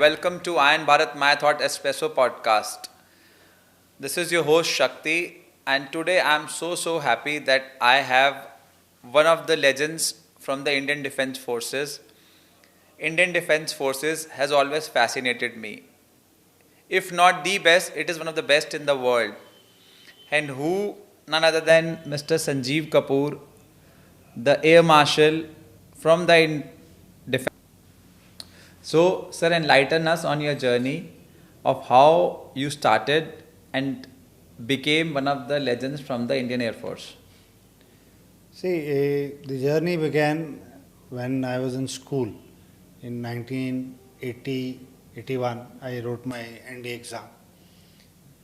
welcome to Iron Bharat My Thought Espresso podcast. This is your host Shakti, and today I'm so happy that I have one of the legends from the Indian Defence Forces. Indian Defence Forces has always fascinated me. If not the best, it is one of the best in the world. And who none other than Mr. Sanjeev Kapoor, the Air Marshal from the Defence. So, sir, enlighten us on your journey of how you started and became one of the legends from the Indian Air Force. See, the journey began when I was in school in 1980-81. I wrote my ND exam,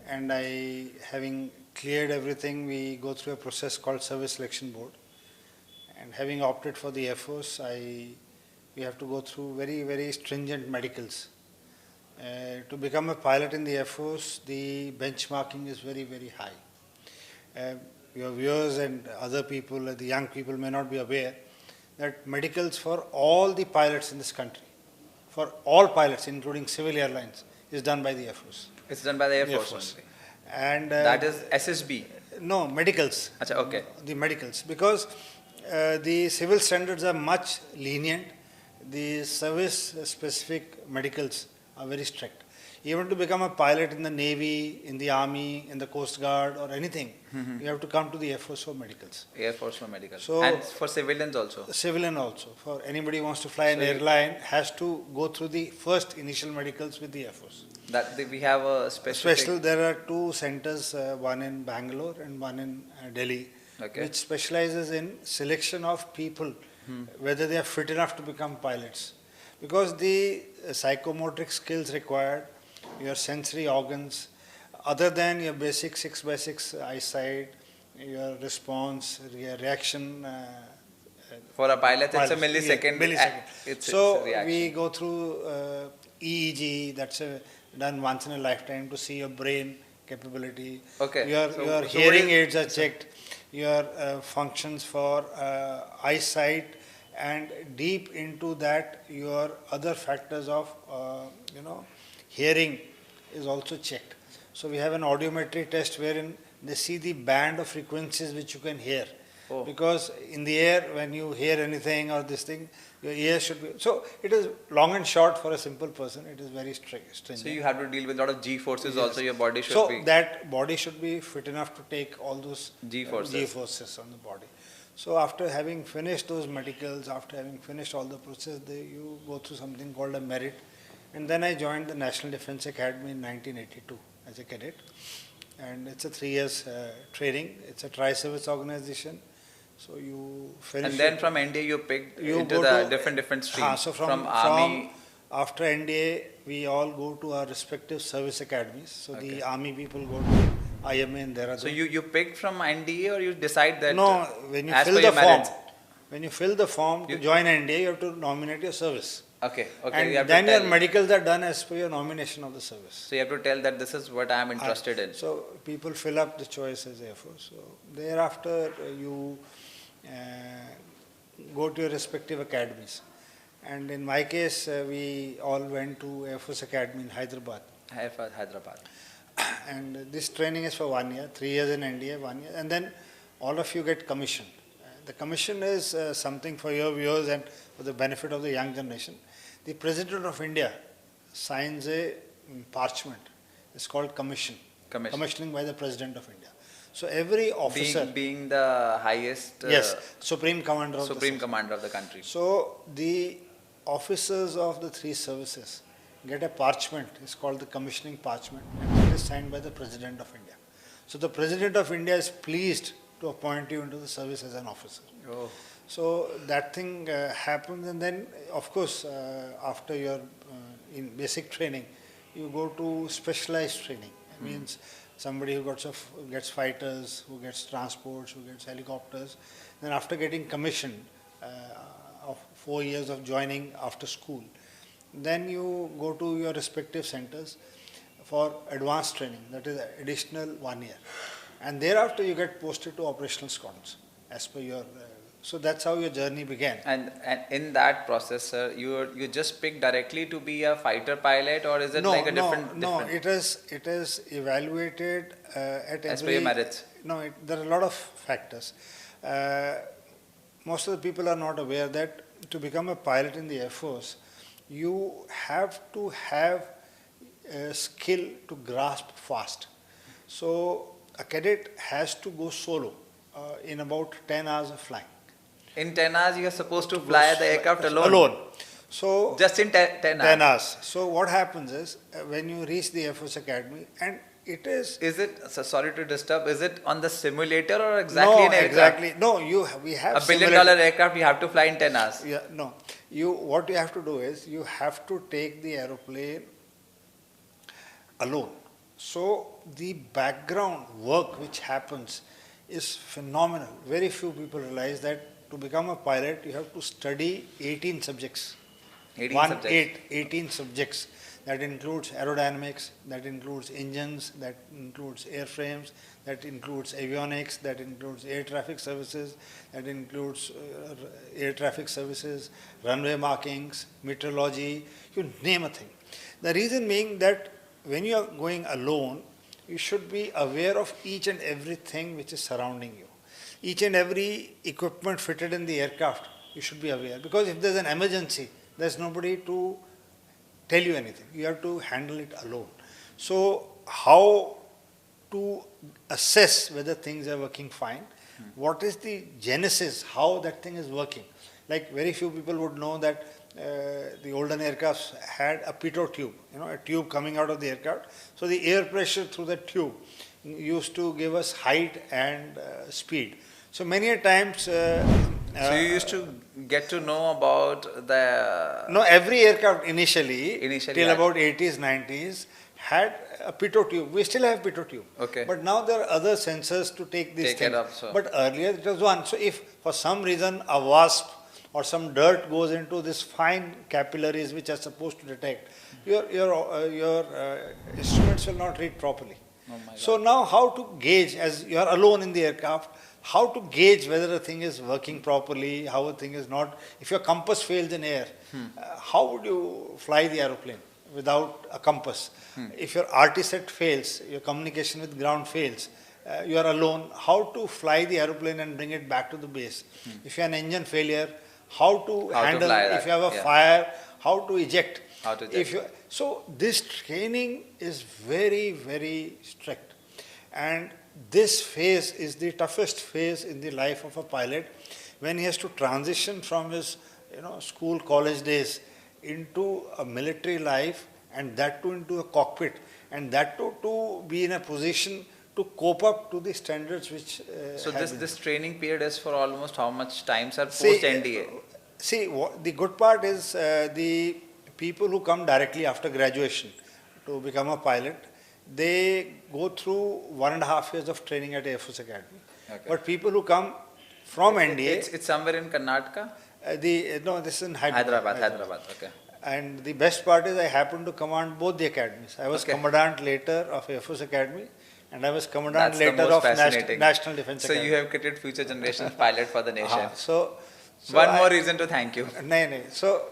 and having cleared everything, we go through a process called Service Selection Board. And having opted for the Air Force, we have to go through very stringent medicals. To become a pilot in the Air Force, the benchmarking is very high. Your viewers and other people, the young people may not be aware that medicals for all the pilots in this country, for all pilots including civil airlines, is done by the Air Force. It's done by the Air Force. Only. And that is SSB. No, medicals. Achha, okay. The medicals, because the civil standards are much lenient. The service specific medicals are very strict. Even to become a pilot in the Navy, in the Army, in the Coast Guard or anything, you have to come to the Air Force for medicals. Air Force for medicals. So, and for civilians also. Civilian also. For anybody who wants to fly an airline, has to go through the first initial medicals with the Air Force. We have a special. There are two centers, one in Bangalore and one in Delhi, which specializes in selection of people, whether they are fit enough to become pilots. Because the psychomotoric skills required, your sensory organs, other than your basic 6x6 eyesight, your response, your reaction. For a pilot, it's a millisecond. It's we go through EEG, that's done once in a lifetime to see your brain capability. Your hearing aids are checked, your functions for eyesight, and deep into that, your other factors of hearing is also checked. So we have an audiometry test wherein they see the band of frequencies which you can hear. Because in the air, when you hear anything or this thing, your ear should be. So it is long and short for a simple person. It is very stringent. So you have to deal with a lot of G forces also. Your body should be. So that body should be fit enough to take all those G forces on the body. So after having finished those medicals, after having finished all the process, you go through something called a merit. And then I joined the National Defence Academy in 1982 as a cadet. And it's a 3 years training. It's a tri-service organization. So you finish. And then from NDA you picked into the different streams. So from Army. After NDA, we all go to our respective service academies. So the Army people go to IMA and there are. So you picked from NDA, or you decide that? No, when you fill the form. When you fill the form to join NDA, you have to nominate your service. And then your medicals are done as per your nomination of the service. So you have to tell that this is what I am interested in. So people fill up the choice as Air Force. So thereafter you go to your respective academies. And in my case, we all went to Air Force Academy in Hyderabad. Hyderabad. And this training is for 1 year, 3 years in NDA, 1 year. And then all of you get commissioned. The commission is something for your viewers and for the benefit of the young generation. The President of India signs a parchment. It's called commissioning by the President of India. So every officer, being the highest Supreme Commander of the country. So the officers of the three services get a parchment. It's called the commissioning parchment, and it is signed by the President of India. So the President of India is pleased to appoint you into the service as an officer. So that thing happens, and then of course after your in basic training, you go to specialized training. It means somebody who gets fighters, who gets transports, who gets helicopters. Then after getting commissioned of 4 years of joining after school, then you go to your respective centers for advanced training, that is additional 1 year. And thereafter you get posted to operational squadrons as per your So that's how your journey began. And in that process, sir, you just picked directly to be a fighter pilot, or is it like a different? No. It is evaluated at As per every. your merits. No, there are a lot of factors. Uh, Most of the people are not aware that to become a pilot in the Air Force, you have to have a skill to grasp fast. So a cadet has to go solo in about 10 hours of flying. In 10 hours, you are supposed to fly the aircraft alone. Alone. So Just in 10 hours. 10 hours. So what happens is when you reach the Air Force Academy, and it is Is it, so sorry to disturb, is it on the simulator or exactly an aircraft? exactly. No, we have A $1 billion aircraft, you have to fly in 10 hours. Yeah, no. What you have to do is you have to take the aeroplane alone. So the background work which happens is phenomenal. Very few people realize that to become a pilot, you have to study 18 subjects. 18 subjects. That includes aerodynamics, that includes engines, that includes airframes, that includes avionics, that includes air traffic services, that includes runway markings, meteorology, you name a thing. The reason being that when you are going alone, you should be aware of each and everything which is surrounding you. Each and every equipment fitted in the aircraft, you should be aware. Because if there's an emergency, there's nobody to tell you anything. You have to handle it alone. So how to assess whether things are working fine? What is the genesis, how that thing is working? Like very few people would know that the olden aircrafts had a pitot tube, a tube coming out of the aircraft. So the air pressure through the tube used to give us height and speed. So many a times. So you used to get to know about the. No, every aircraft initially till had. about 80s, 90s had a pitot tube. We still have pitot tube. Okay. But now there are other sensors to take these Take things. it up, so. But earlier it was one. So if for some reason a wasp or some dirt goes into this fine capillaries which are supposed to detect, your instruments will not read properly. Oh my God. So now how to gauge, as you are alone in the aircraft, how to gauge whether a thing is working properly, how a thing is not. If your compass fails in air, how would you fly the aeroplane without a compass? If your RT set fails, your communication with ground fails, you are alone, how to fly the aeroplane and bring it back to the base? If you have an engine failure, how to handle, if you have a fire, how to eject? How to eject. So this training is very, very strict. And this phase is the toughest phase in the life of a pilot when he has to transition from his school, college days into a military life, and that too into a cockpit, and that too to be in a position to cope up to the standards which So this training period is for almost how much time, sir, post NDA? The good part is the people who come directly after graduation to become a pilot, they go through 1.5 years of training at Air Force Academy. Okay. But people who come from NDA... It's somewhere in Karnataka? No, this is in Hyderabad. Hyderabad, okay. And the best part is I happened to command both the academies. I was Commandant later of Air Force Academy, and I was Commandant later of National Defense Academy. So you have created future generations pilot for the nation. So one more reason to thank you. So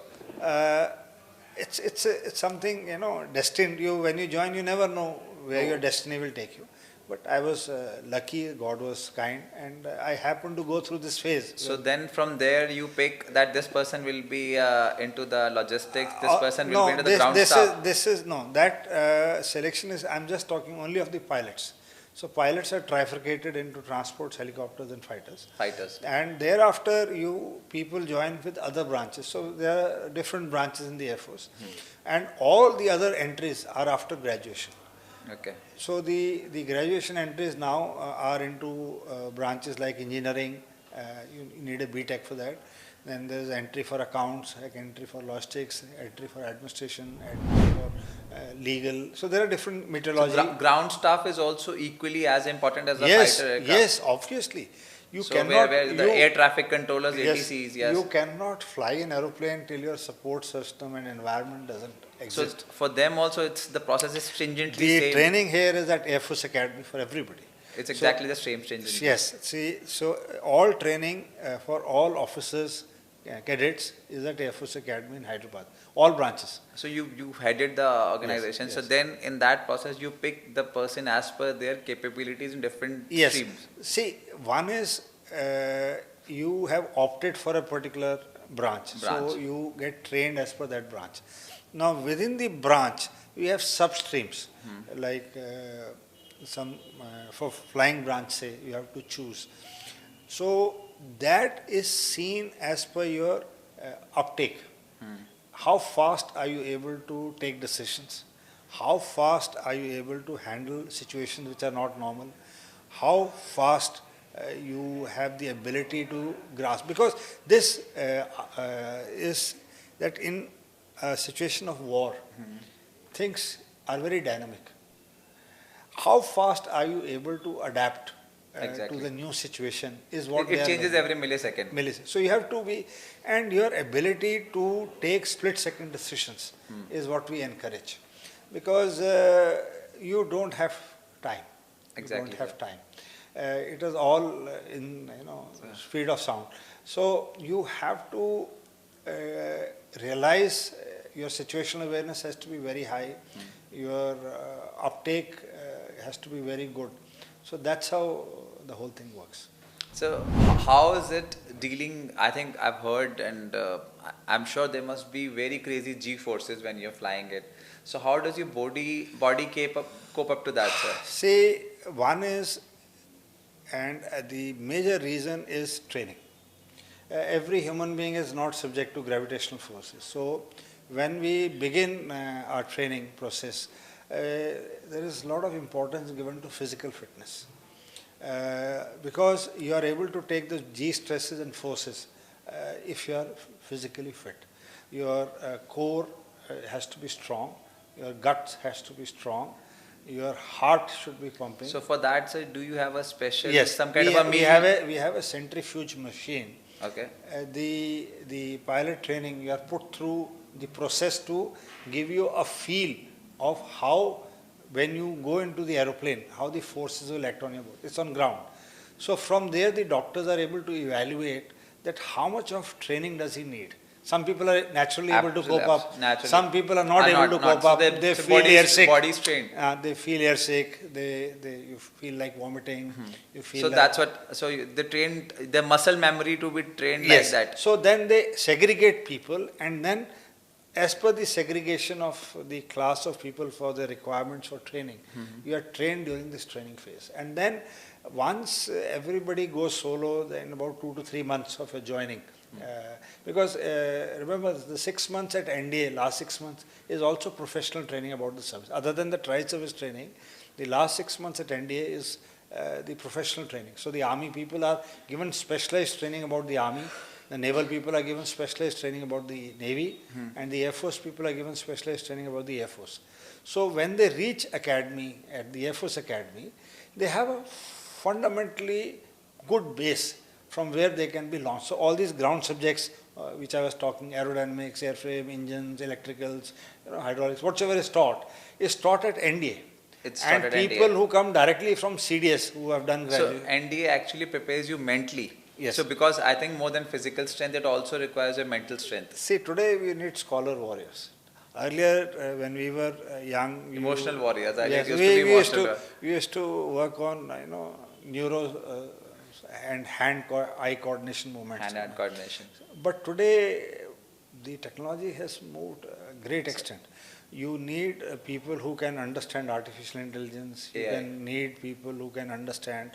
it's something, destined. When you join, you never know where your destiny will take you. But I was lucky, God was kind, and I happened to go through this phase. So then from there you pick that this person will be into the logistics, this person will be into the ground staff. That selection is, I'm just talking only of the pilots. So pilots are trifurcated into transports, helicopters and fighters. And thereafter people join with other branches. So there are different branches in the Air Force. And all the other entries are after graduation. Okay. So the graduation entries now are into branches like engineering. You need a BTech for that. Then there's entry for accounts, entry for logistics, entry for administration, entry for legal. So there are different meteorology. So ground staff is also equally as important as the fighter aircraft. Yes, obviously. Where the air traffic controllers, ATCs, You cannot fly an aeroplane till your support system and environment doesn't exist. So for them also, the process is stringently The same. training here is at Air Force Academy for everybody. It's exactly the same strange. Yes. See, so all training for all officers, cadets is at Air Force Academy in Hyderabad. All branches. So you headed the organization. Yes, So yes. then in that process you pick the person as per their capabilities in different Yes. streams. See, one is you have opted for a particular branch. So you get trained as per that branch. Now within the branch, we have sub-streams. Like for flying branch, say, you have to choose. So that is seen as per your uptake. How fast are you able to take decisions? How fast are you able to handle situations which are not normal? How fast you have the ability to grasp? Because this is that in a situation of war, things are very dynamic. How fast are you able to adapt to the new situation is what it changes every millisecond. So you have to be, and your ability to take split-second decisions is what we encourage, because you don't have time. Exactly. You don't have time. It is all in speed of sound. So you have to realize your situational awareness has to be very high. Your uptake has to be very good. So that's how the whole thing works. So how is it dealing? I think I've heard, and I'm sure there must be very crazy G forces when you're flying it. So how does your body cope up to that, sir? See, one is, and the major reason is training. Every human being is not subject to gravitational forces. So when we begin our training process, there is a lot of importance given to physical fitness. Because you are able to take the G stresses and forces if you are physically fit. Your core has to be strong, your gut has to be strong, your heart should be pumping. So for that, sir, do you have a special, some kind of a we have a centrifuge machine. Okay. The pilot training, you are put through the process to give you a feel of how, when you go into the aeroplane, how the forces will act on your body. It's on ground. So from there, the doctors are able to evaluate that how much of training does he need. Some people are naturally able to cope up. Naturally. Some people are not able to cope up. They feel airsick. Body's trained. They feel airsick. You feel like vomiting. You feel. So that's what. So the muscle memory to be trained like that. So then they segregate people, and then, as per the segregation of the class of people for the requirements for training, you are trained during this training phase. And then once everybody goes solo, then about 2 to 3 months of joining. Because remember, the 6 months at NDA, last 6 months, is also professional training about the service. Other than the tri-service training, the last 6 months at NDA is the professional training. So the army people are given specialized training about the army. The naval people are given specialized training about the Navy, and the Air Force people are given specialized training about the Air Force. So when they reach academy, at the Air Force Academy, they have a fundamentally good base from where they can be launched. So all these ground subjects, which I was talking, aerodynamics, airframe, engines, electricals, hydraulics, whatever is taught at NDA. It's taught at people NDA. Who come directly from CDS, who have done graduate. So NDA actually prepares you mentally. Yes. So because I think more than physical strength, it also requires a mental strength. See, today we need scholar warriors. Earlier, when we were young, Emotional warriors. We used to work on neuro and eye coordination movements. Hand-eye coordination. But today, the technology has moved a great extent. You need people who can understand artificial intelligence. You need people who can understand,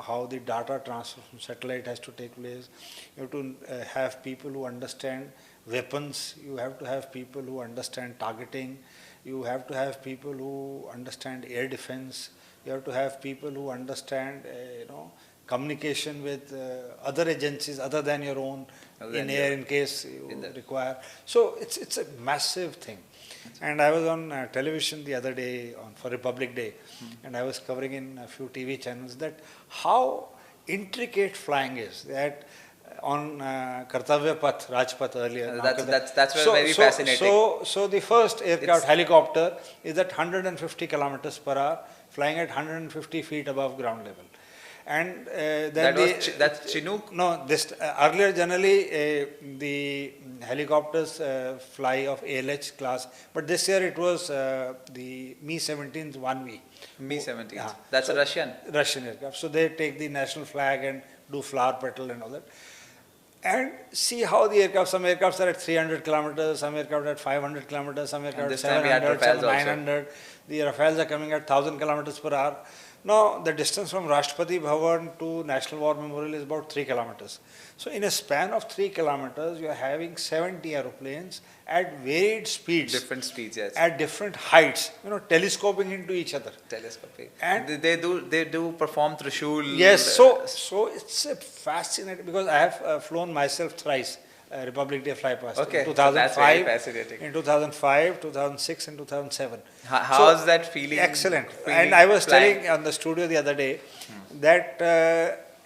how the data transfer from satellite has to take place. You have to have people who understand weapons. You have to have people who understand targeting. You have to have people who understand air defense. You have to have people who understand, communication with other agencies other than your own in air in case you require. So it's a massive thing. And I was on television the other day for Republic Day, and I was covering in a few TV channels that how intricate flying is. That on Kartavya Path, Rajpath earlier. That's very fascinating. So the first aircraft helicopter is at 150 kilometers per hour, flying at 150 feet above ground level. And then that's Chinook? No, this earlier generally the helicopters fly of ALH class, but this year it was the Mi-17 1V. Mi-17. Yeah. That's a Russian aircraft. So they take the national flag and do flower petal and all that. And see how the aircraft, some aircrafts are at 300 kilometers, some aircraft at 500 kilometers, some aircraft at 700, some 900. The Rafales are coming at 1000 kilometers per hour. Now, the distance from Rashtrapati Bhavan to National War Memorial is about 3 kilometers. So, in a span of 3 kilometers, you are having 70 aeroplanes at varied speeds. Different speeds, yes. At different heights, telescoping into each other. Telescoping. And they do perform Trishul. Yes, so it's a fascinating, because I have flown myself thrice. Republic Day fly past. Okay, in 2005, so that's very fascinating. In 2005, 2006 and 2007. How's that feeling? Excellent. And I was telling on the studio the other day that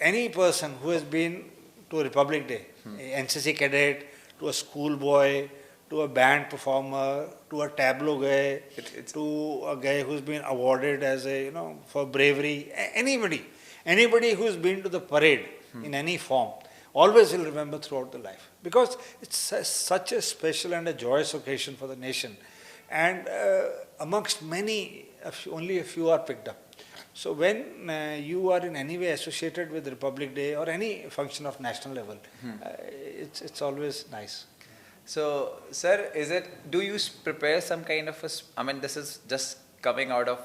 any person who has been to Republic Day, NCC cadet, to a schoolboy, to a band performer, to a tableau guy, to a guy who's been awarded as for bravery, anybody who's been to the parade in any form, always will remember throughout the life, because it's such a special and a joyous occasion for the nation, and amongst many, only a few are picked up. So when you are in any way associated with Republic Day or any function of national level, it's always nice. So, sir, do you prepare some kind of this is just coming out of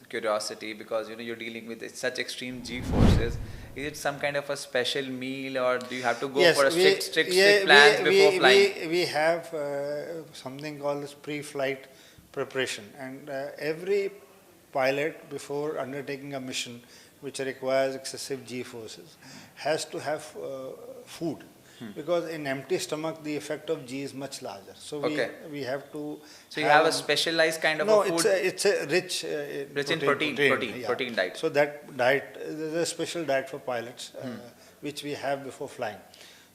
curiosity, because you're dealing with such extreme G forces. Is it some kind of a special meal, or do you have to go for a strict plans before flying? We have something called as pre-flight preparation, and every pilot, before undertaking a mission which requires excessive G forces, has to have food. Because in empty stomach, the effect of G is much larger. So we have to. So you have a specialized kind of a food. No, it's a rich in protein diet. So that diet, there's a special diet for pilots, which we have before flying.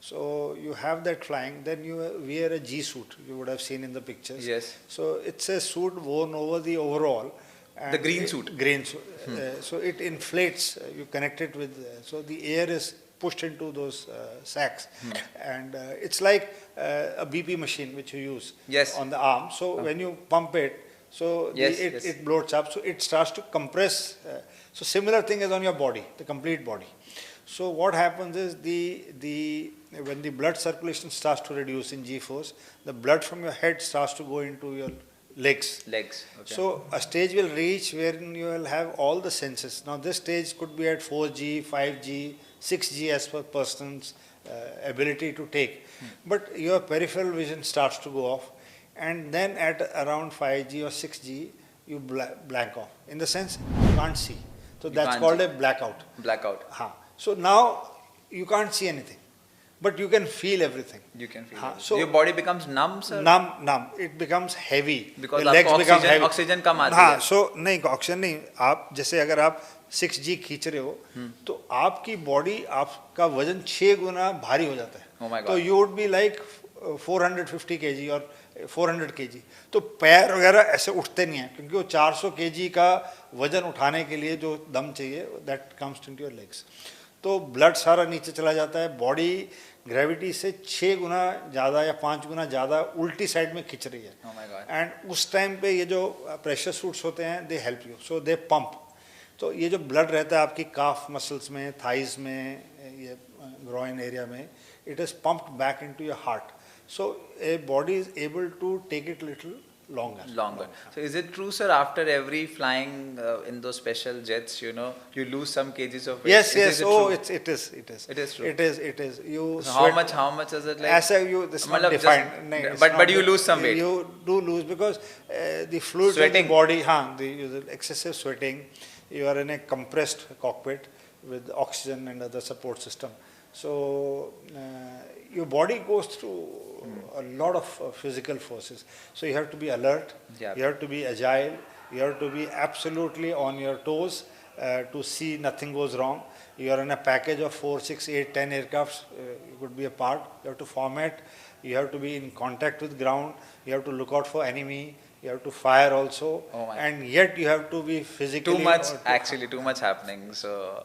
So you have that flying, then you wear a G suit. You would have seen in the pictures. Yes. So it's a suit worn over the overall. The green suit. Green suit. So it inflates. You connect it with. So the air is pushed into those sacs, and it's like a BP machine which you use on the arm. So when you pump it, so it bloats up, so it starts to compress. So similar thing is on your body, the complete body. So what happens is when the blood circulation starts to reduce in G-force, the blood from your head starts to go into your legs. Okay. So a stage will reach wherein you will have all the senses. Now this stage could be at 4G, 5G, 6G as per person's ability to take. But your peripheral vision starts to go off, and then at around 5G or 6G, you blank off. In the sense, you can't see. So that's called a blackout. So now you can't see anything, but you can feel everything. You can feel everything. So your body becomes numb, sir? Numb. It becomes heavy. Because the legs become heavy. Oxygen कम आती है. So नहीं, oxygen नहीं. आप जैसे अगर आप 6G खींच रहे हो, तो आपकी बॉडी, आपका वजन 6 गुना भारी हो जाता है. Oh my God. तो you would be like 450 kg or 400 kg. तो पैर वगैरह ऐसे उठते नहीं हैं, क्योंकि वो 400 kg का वजन उठाने के लिए जो दम चाहिए, that comes into your legs. तो ब्लड सारा नीचे चला जाता है, बॉडी ग्रेविटी से 6 गुना ज़्यादा या 5 गुना ज़्यादा उल्टी साइड में खिंच रही है. एंड उस टाइम पे ये जो प्रेशर सूट्स होते हैं, they help you. So they pump. तो ये जो ब्लड रहता है आपकी काफ मसल्स में, थाइज में, ये ग्रोइन एरिया में, it is pumped back into your heart. So a body is able to take it little longer. So is it true, sir, after every flying in those special jets, you lose some kgs of weight? Yes. It is true. It is. You so how much is it like? As this is not defined. But you lose some weight. You do lose because the fluids in the body, the excessive sweating, you are in a compressed cockpit with oxygen and other support system. So your body goes through a lot of physical forces. So you have to be alert, you have to be agile, you have to be absolutely on your toes, to see nothing goes wrong. You are in a package of 4, 6, 8, 10 aircrafts. You could be a part. You have to format. You have to be in contact with ground. You have to look out for enemy. You have to fire also. Oh my. And yet you have to be physically... Too much, actually, too much happening. So,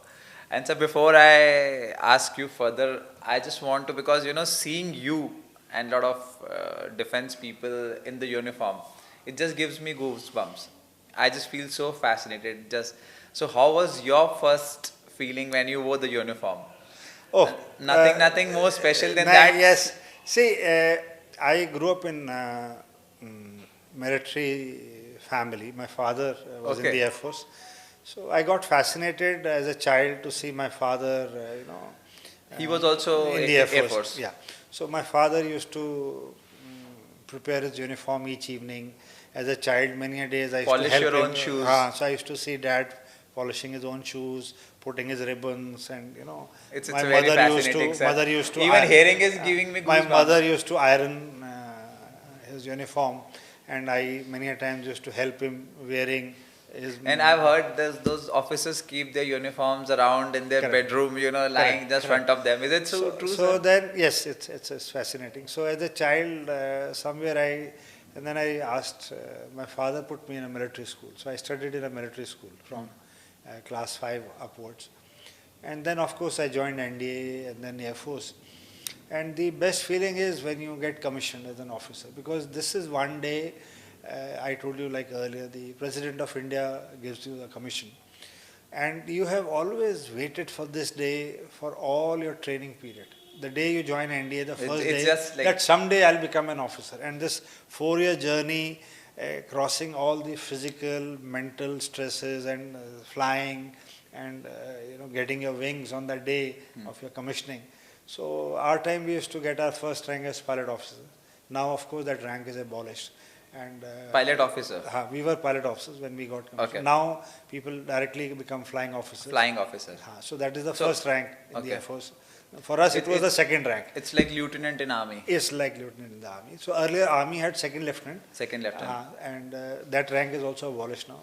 and so before I ask you further, I just want to, because, seeing you and lot of defense people in the uniform, it just gives me goosebumps. I just feel so fascinated. So how was your first feeling when you wore the uniform? Oh, nothing more special than that. Yes. See, I grew up in military family. My father was in the Air Force. So I got fascinated as a child to see my father, he was also in the Air Force. Yeah. So my father used to prepare his uniform each evening. As a child, many a days I used polish to help your him. own shoes. So I used to see dad polishing his own shoes, putting his ribbons, and it's my very fascinating. mother used to even iron, hearing is giving me goosebumps. My mother used to iron his uniform, and I many a times used to help him wearing his. And I've heard those officers keep their uniforms around in their bedroom, lying just front of them. Is it true? So then, yes, it's fascinating. So as a child, somewhere and then I asked, my father put me in a military school. So I studied in a military school from class 5 upwards. And then, of course, I joined NDA and then Air Force. And the best feeling is when you get commissioned as an officer, because this is one day, I told you like earlier, the President of India gives you the commission. And you have always waited for this day for all your training period. The day you join NDA, the first day, that someday I'll become an officer. And this 4-year journey, crossing all the physical, mental stresses and flying and getting your wings on the day of your commissioning. So our time we used to get our first rank as pilot officer. Now, of course, that rank is abolished. And pilot officer? We were pilot officers when we got commissioned. Okay. Now people directly become flying officers. Flying officer. So that is the first rank in the Air Force. For us, it was the second rank. It's like lieutenant in army. It's like lieutenant in the army. So earlier, army had second lieutenant. Second lieutenant. And that rank is also abolished now.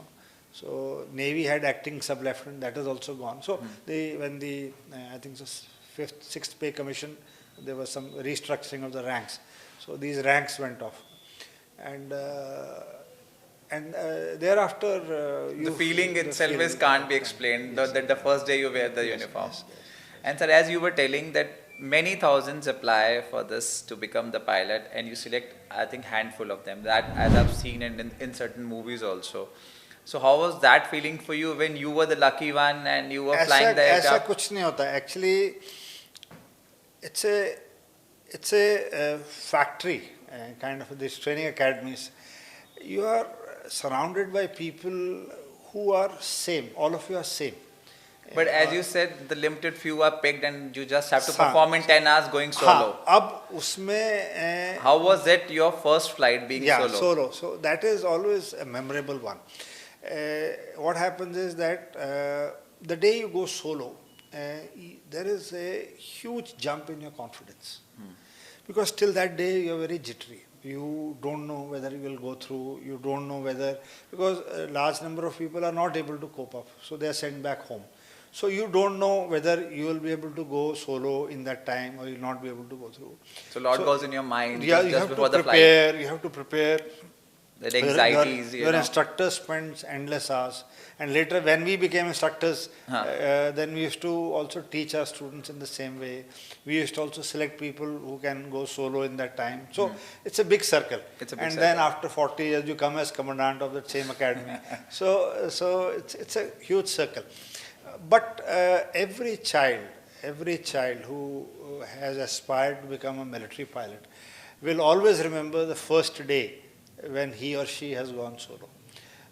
So Navy had acting sub-lieutenant. That is also gone. So when the I think so 5th, 6th pay commission, there was some restructuring of the ranks. So these ranks went off. And thereafter, the feeling itself can't be explained. That the first day you wear the uniform. Yes. And sir, as you were telling that many thousands apply for this to become the pilot, and you select, I think, handful of them. That, as I've seen in certain movies also. So how was that feeling for you when you were the lucky one and you were flying the aircraft? ऐसा कुछ नहीं होता. Actually, it's a factory, kind of these training academies. You are surrounded by people who are same. All of you are same. But as you said, the limited few are picked and you just have to perform in 10 hours going solo. How was it your first flight being solo? Yeah, solo. So that is always a memorable one. What happens is that the day you go solo, there is a huge jump in your confidence. Because till that day you are very jittery. You don't know whether you will go through, you don't know whether, because a large number of people are not able to cope up. So they are sent back home. So you don't know whether you will be able to go solo in that time or you will not be able to go through. So a lot goes in your mind just before the flight. You have to prepare. The anxieties. Your instructor spends endless hours. And later when we became instructors, then we used to also teach our students in the same way. We used to also select people who can go solo in that time. So it's a big circle. Then after 40 years you come as commandant of that same academy. so it's a huge circle. But every child who has aspired to become a military pilot will always remember the first day when he or she has gone solo.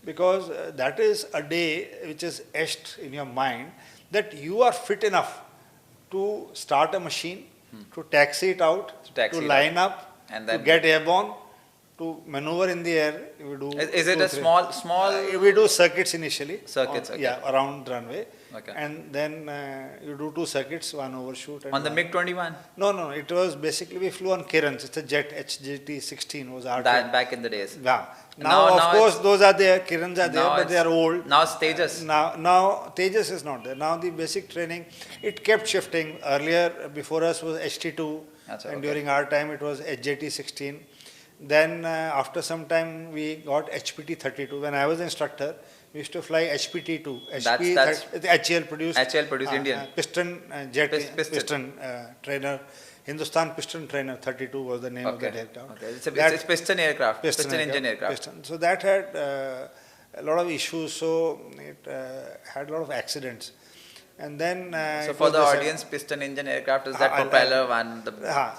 Because that is a day which is etched in your mind that you are fit enough to start a machine, to taxi it out, to line up, and then to get airborne, to maneuver in the air, we do. Is it a small? We do circuits initially. Circuits, okay. Yeah, around runway. Okay. And then you do 2 circuits, one overshoot. And On the one- MiG-21? No, it was basically we flew on Kirans. It's a jet, HJT-16 was our That plane. back in the days. Yeah. Now Now, of course, it's- those are there, Kirans are there, Now but they are it's- old. Now it's Tejas. Now Tejas is not there. Now the basic training, it kept shifting. Earlier, before us was HT2, That's and okay. during our time it was HJT-16. Then after some time we got HPT-32. When I was instructor, we used to fly HPT-2. That's- HAL produced. HAL produced Indian. Piston jet, Piston. trainer. Hindustan Piston Trainer 32 was the name of that aircraft. Okay. That- It's piston aircraft. Piston engine aircraft. Piston. So that had a lot of issues. So it had a lot of accidents. And then So it for was the decided- audience, piston engine aircraft is that I'll- propeller one?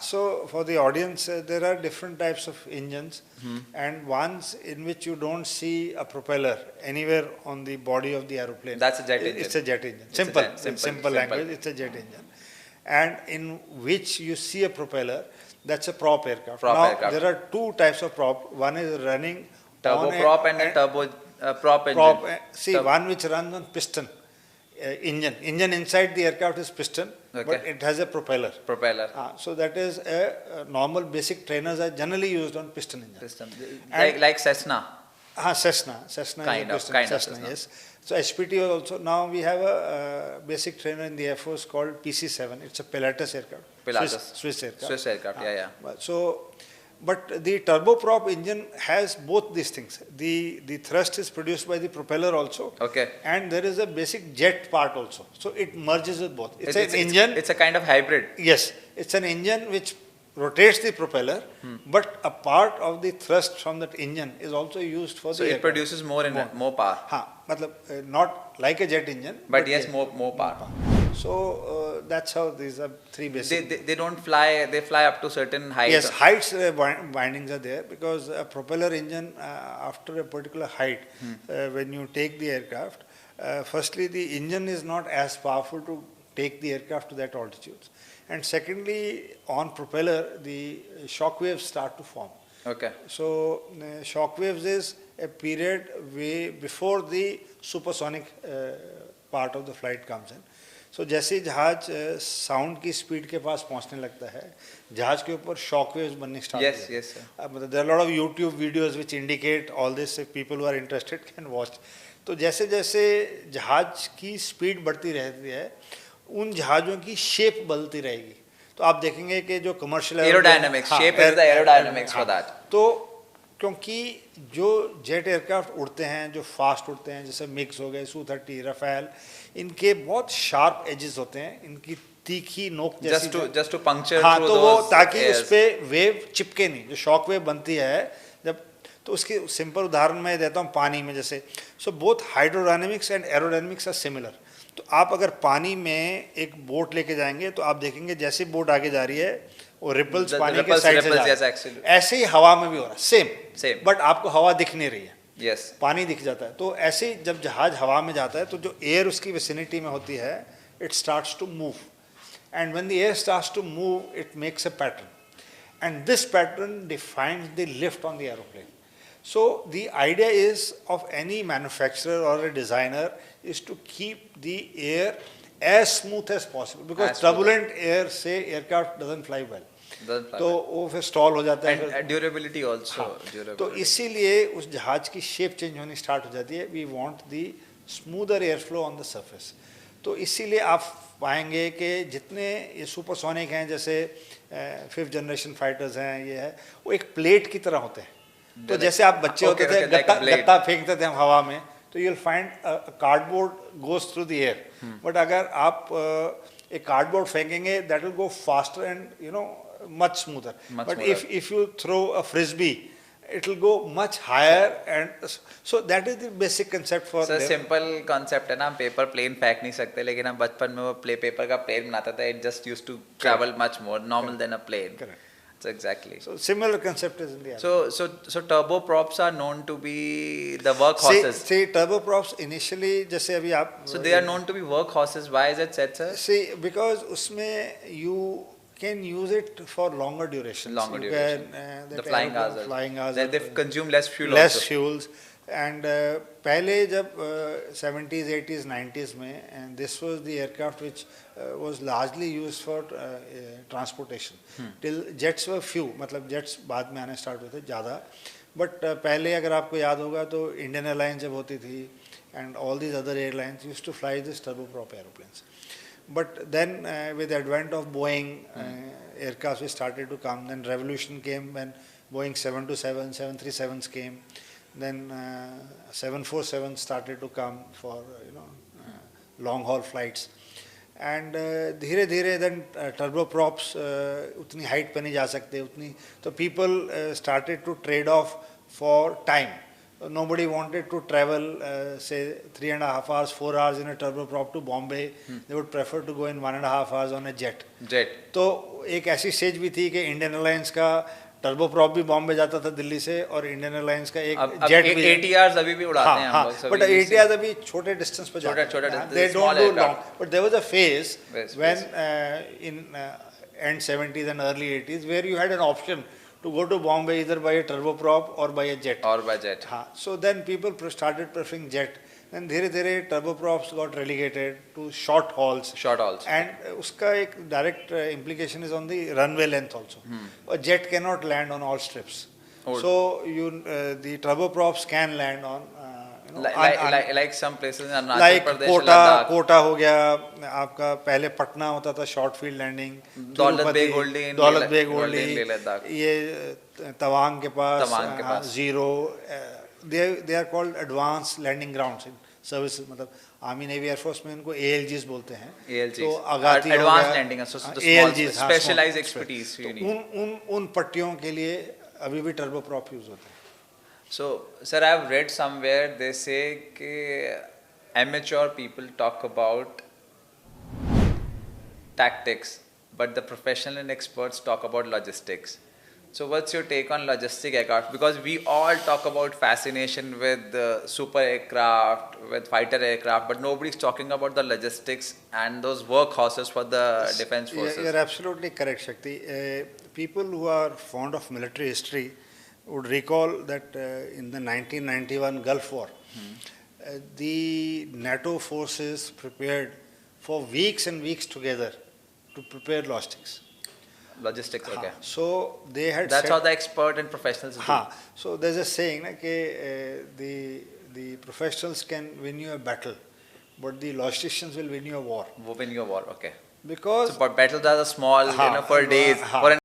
So for the audience, there are different types of engines, Hmm. and ones in which you don't see a propeller anywhere on the body of the aeroplane. That's a jet engine. It's a jet engine. It's a Simple, jet- simple, simple simple. language. It's a jet engine, and in which you see a propeller. That's a prop aircraft. Prop now aircraft. there are 2 types of prop. One is running Turbo on a- prop and a turbo prop engine. prop. See, Turbo- one which runs on piston engine. Engine inside the aircraft is piston, but Okay. it has a propeller. Propeller. So that is a normal basic trainers are generally used on piston engine. Piston. And- Like Cessna. Cessna Kind is of, a piston. kind of Cessna, Cessna. yes. So HPT was also, now we have a basic trainer in the Air Force called PC-7. It's a Pilatus aircraft. Pilatus. Swiss aircraft. Swiss aircraft, yeah. But the turboprop engine has both these things. The thrust is produced by the propeller also. Okay. And there is a basic jet part also. So it merges with both. It's an engine. It's a kind of hybrid. Yes, it's an engine which rotates the propeller, but a part of the thrust from that engine is also used for So the it aircraft. produces more power. Matlab, not like a jet engine. But yes, more power. So that's how these are 3 basic. They don't fly. They fly up to certain height. Yes, heights bindings are there because a propeller engine after a particular height, when you take the aircraft, firstly the engine is not as powerful to take the aircraft to that altitude. And secondly, on propeller, the shock waves start to form. Okay. So shock waves is a period way before the supersonic part of the flight comes in. So जैसे ही जहाज sound की speed के पास पहुंचने लगता है, जहाज के ऊपर शॉक वेव्स बनने स्टार्ट Yes, yes, sir. मतलब there are a lot of YouTube videos which indicate all this. If people who are interested can watch. तो जैसे जैसे जहाज की स्पीड बढ़ती रहती है, उन जहाज़ों की शेप बदलती रहेगी. तो आप देखेंगे कि जो commercial Aerodynamics. Shape is the aerodynamics for that. तो क्योंकि जो जेट एयरक्राफ्ट उड़ते हैं, जो फास्ट उड़ते हैं, जैसे मिक्स हो गए, Su-30, रफेल, इनके बहुत शार्प एजेस होते हैं, इनकी तीखी नोक जैसी Just to puncture हाँ, through तो वो those ताकि airs. उस पे वेव चिपके नहीं, जो शॉक वेव बनती है जब, तो उसकी सिंपल उदाहरण मैं देता हूँ पानी में जैसे. So both hydrodynamics and aerodynamics are similar. तो आप अगर पानी में एक बोट लेके जाएंगे तो आप देखेंगे जैसे बोट आगे जा रही है वो रिपल्स The पानी के ripples, साइड से जा ripples, रहे yes, हैं. actually. ऐसे ही हवा में भी हो रहा है, सेम Same. बट आपको हवा दिख नहीं रही है, Yes. पानी दिख जाता है. तो ऐसे ही जब जहाज हवा में जाता है तो जो एयर उसकी विसिनिटी में होती है, it starts to move, and when the air starts to move it makes a pattern, and this pattern defines the lift on the aeroplane. So the idea is of any manufacturer or a designer is to keep the air as smooth as possible, because As smooth. turbulent air से aircraft doesn't fly well. तो वो फिर stall हो जाता है. And durability also. तो Durability. इसीलिए उस जहाज की शेप चेंज होनी स्टार्ट हो जाती है. We want the smoother air flow on the surface. तो इसीलिए आप पाएंगे कि जितने ये सुपरसोनिक हैं, जैसे 5th जनरेशन फाइटर्स हैं, ये है, वो एक प्लेट की तरह होते हैं. तो जैसे आप बच्चे होते थे, गत्ता फेंकते थे हम हवा में, तो you will find cardboard goes through the air. But अगर आप एक कार्डबोर्ड फेंकेंगे, that will go faster and you know much smoother. But if you throw a frisbee, it will go much higher, and so that is the basic concept for. So simple concept है ना, हम paper plane फेंक नहीं सकते, लेकिन हम बचपन में वो पेपर का प्लेन बनाता था. It just used to travel much more normal than a plane. Correct. So exactly. So similar concept is in the air. So turboprops are known to be the workhorses. See turboprops initially जैसे अभी आप. So they are known to be workhorses. Why is it said, sir? See, because उसमें you can use it for longer durations. Longer You duration. Can, The that flying hours. flying hours. They consume less fuel less also. fuels. And पहले जब 70s, 80s, 90s में, and this was the aircraft which was largely used for transportation. Till jets were few, मतलब jets बाद में आने start हुए थे ज़्यादा. But पहले अगर आपको याद होगा तो Indian Airlines जब होती थी and all these other airlines used to fly these turboprop aeroplanes. But then with the advent of Boeing, aircraft started to come. Then revolution came when Boeing 727, 737s came. Then 747 started to come for long haul flights, and धीरे धीरे then turboprops उतनी height पे नहीं जा सकते उतनी, तो people started to trade off for time. Nobody wanted to travel say 3.5 hours, 4 hours in a turboprop to Bombay. They would prefer to go in 1.5 hours on a jet. तो एक ऐसी स्टेज भी थी कि इंडियन एयरलाइंस का turboprop भी बॉम्बे जाता था दिल्ली से, और इंडियन एयरलाइंस का एक जेट भी ATRs अभी भी उड़ाते हैं हम लोग, बट ATRs अभी छोटे डिस्टेंस पे जाते हैं, they don't do long. But there was a phase when in end 70s and early 80s where you had an option to go to Bombay either by a turboprop or by a jet. So then people started preferring jet. Then धीरे धीरे turboprops got relegated to short hauls. And उसका एक direct implication is on the runway length also. A jet cannot land on all strips. So the turboprops can land on like some places in Arunachal Pradesh, Ladakh. Kota हो गया आपका, पहले पटना होता था short field landing, Daulat Beg holding, ये तवांग के पास zero. They are called advanced landing grounds in services. मतलब army navy air force में उनको ALGs बोलते हैं. तो आगाती advance landing, specialized specialized expertise you need. उन पट्टियों के लिए अभी भी टर्बोप्रॉप यूज होते हैं. So, sir, I have read somewhere they say that amateur people talk about tactics, but the professional and experts talk about logistics. So, what's your take on logistic aircraft? Because we all talk about fascination with super aircraft, with fighter aircraft, but nobody's talking about the logistics and those workhorses for the defense forces. You're absolutely correct, Shakti. People who are fond of military history would recall that in the 1991 Gulf War, the NATO forces prepared for weeks and weeks together to prepare logistics. Okay. So they had. That's how the expert and professionals do. So there's a saying that the professionals can win you a battle, but the logisticians will win you a war. Okay. Because but battles are small, for days. For an